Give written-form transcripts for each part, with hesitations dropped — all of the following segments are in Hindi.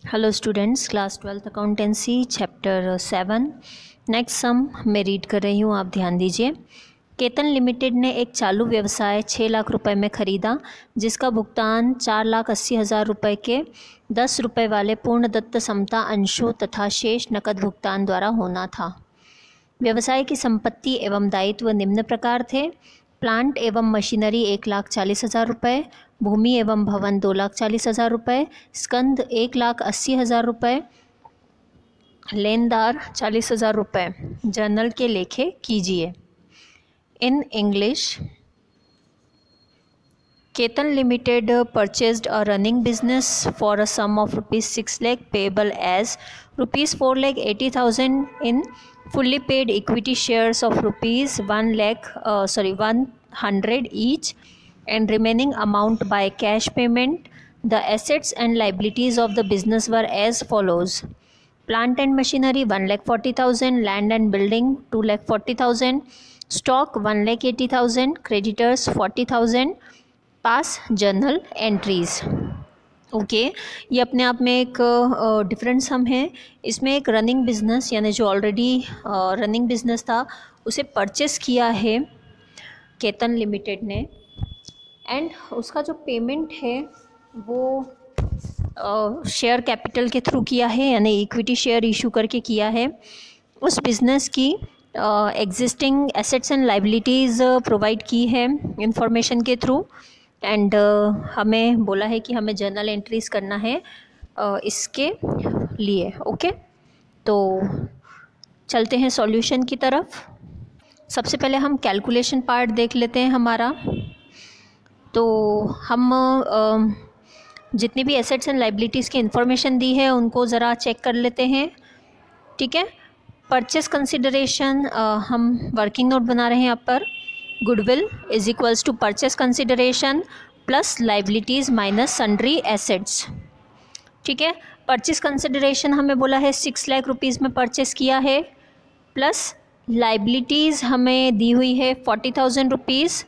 Hello students, class 12th accountancy chapter 7 next sum मैं रीड कर रही हूँ, आप ध्यान दीजिए। केतन लिमिटेड ने एक चालू व्यवसाय 6 लाख रुपए में खरीदा, जिसका भुगतान 4,80,000 रुपये के 10 रुपये वाले पूर्णदत्त समता अंशों तथा शेष नकद भुगतान द्वारा होना था। व्यवसाय की संपत्ति एवं दायित्व निम्न प्रकार थे। प्लांट एवं मशीनरी 1,40,000 रुपये, भूमि एवं भवन 2,40,000 रुपये, स्कंद 1,80,000 रुपये, लेनदार 40,000 रुपये। जर्नल के लेखे कीजिए। In English, Ketan Limited purchased a running business for a sum of rupees 6 lakh payable as rupees 4,80,000 in fully paid equity shares of rupees 100 each and remaining amount by cash payment. The assets and liabilities of the business were as follows: plant and machinery 1,40,000, land and building 2,40,000, stock 1,80,000, creditors 40,000, pass journal entries. Okay, ये अपने आप में एक डिफरेंट सम है। इसमें एक रनिंग बिजनेस, यानी जो ऑलरेडी रनिंग बिजनेस था उसे परचेस किया है केतन लिमिटेड ने, एंड उसका जो पेमेंट है वो शेयर कैपिटल के थ्रू किया है, यानी इक्विटी शेयर इशू करके किया है। उस बिज़नेस की existing assets and liabilities provide की है इंफॉर्मेशन के थ्रू, एंड हमें बोला है कि हमें जर्नल एंट्रीज करना है इसके लिए। ओके, तो चलते हैं सॉल्यूशन की तरफ। सबसे पहले हम कैलकुलेशन पार्ट देख लेते हैं हमारा। तो हम जितनी भी एसेट्स एंड लाइबिलिटीज़ की इंफॉर्मेशन दी है उनको ज़रा चेक कर लेते हैं। ठीक है, परचेस कंसिडरेशन हम वर्किंग नोट बना रहे हैं यहाँ पर। Goodwill is equals to purchase consideration plus liabilities minus sundry assets. ठीक है, परचेस कंसिडरेशन हमें बोला है 6 लाख रुपीज़ में परचेस किया है, प्लस लाइबिलिटीज़ हमें दी हुई है 40,000 रुपीज़,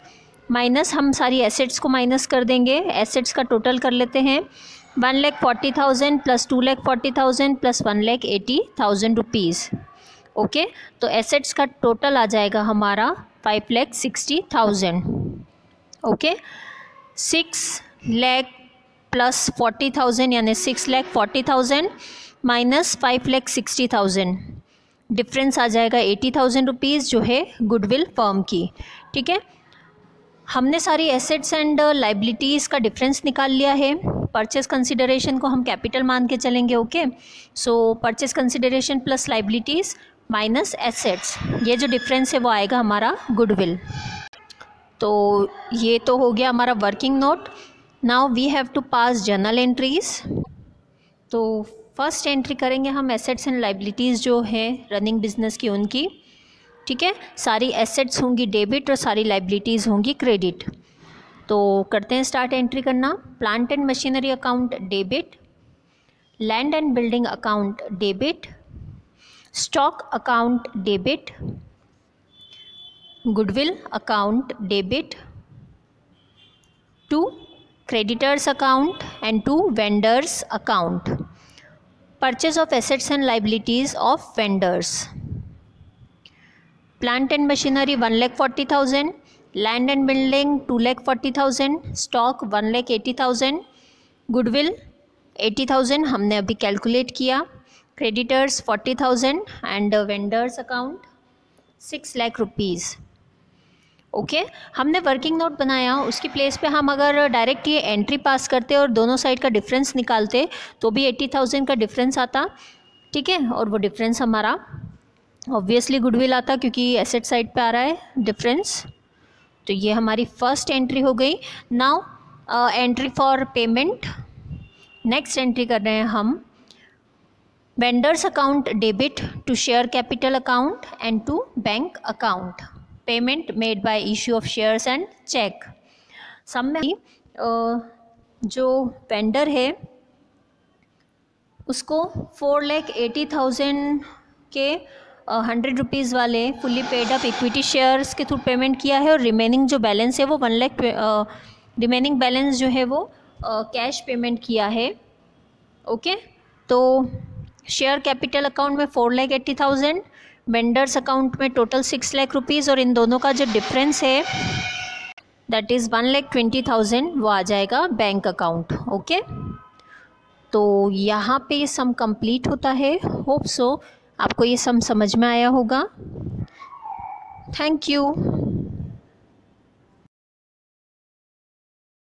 माइनस हम सारी एसेट्स को माइनस कर देंगे। एसेट्स का टोटल कर लेते हैं 1,40,000 प्लस 2,40,000 प्लस 1,80,000 रुपीज़। ओके, तो एसेट्स का टोटल आ जाएगा हमारा 5,60,000। ओके, 6 लाख प्लस 40,000 यानी 6,40,000 माइनस 5,60,000, डिफरेंस आ जाएगा 80,000 रुपीज़ जो है गुडविल फर्म की। ठीक है, हमने सारी एसेट्स एंड लाइबिलिटीज़ का डिफरेंस निकाल लिया है। परचेस कंसिडरेशन को हम कैपिटल मान के चलेंगे। Okay, so purchase consideration plus liabilities minus assets, ये जो डिफरेंस है वो आएगा हमारा गुडविल। तो ये तो हो गया हमारा working note. Now we have to pass journal entries. तो फर्स्ट एंट्री करेंगे हम एसेट्स एंड लाइबिलिटीज़ जो है रनिंग बिजनेस की उनकी। ठीक है, सारी एसेट्स होंगी डेबिट और सारी लाइबिलिटीज़ होंगी क्रेडिट। तो करते हैं स्टार्ट एंट्री करना। Plant and machinery account debit, land and building account debit, stock account debit, goodwill account debit, to creditors account and to vendors account. Purchase of assets and liabilities of vendors. Plant and machinery 1,40,000, land and building 2,40,000, stock 1,80,000, goodwill 80,000 हमने अभी कैलकुलेट किया, creditors 40,000 and vendors account 6 lakh rupees. Okay, हमने वर्किंग नोट बनाया, उसकी प्लेस पे हम अगर डायरेक्ट ये एंट्री पास करते और दोनों साइड का डिफरेंस निकालते तो भी 80,000 का डिफरेंस आता। ठीक है, और वो डिफरेंस हमारा ऑब्वियसली गुडविल आता क्योंकि एसेट साइड पे आ रहा है डिफरेंस। तो ये हमारी फर्स्ट एंट्री हो गई। Now entry for payment. Next entry कर रहे हैं हम vendors account debit to share capital account and to bank account. Payment made by issue of shares and cheque. Sum में जो वेंडर है उसको 4,80,000 के 100 रुपीज़ वाले fully paid up equity shares के थ्रू पेमेंट किया है, और रिमेनिंग जो बैलेंस है वो 1 लाख रिमेनिंग बैलेंस जो है वो कैश पेमेंट किया है। ओके, तो शेयर कैपिटल अकाउंट में 4,80,000, वेंडर्स अकाउंट में टोटल 6 लाख रुपीज़, और इन दोनों का जो डिफरेंस है दैट इज़ 1,20,000 वो आ जाएगा बैंक अकाउंट। ओके, तो यहाँ पे ये सम कंप्लीट होता है। होप सो आपको ये सम समझ में आया होगा। Thank you.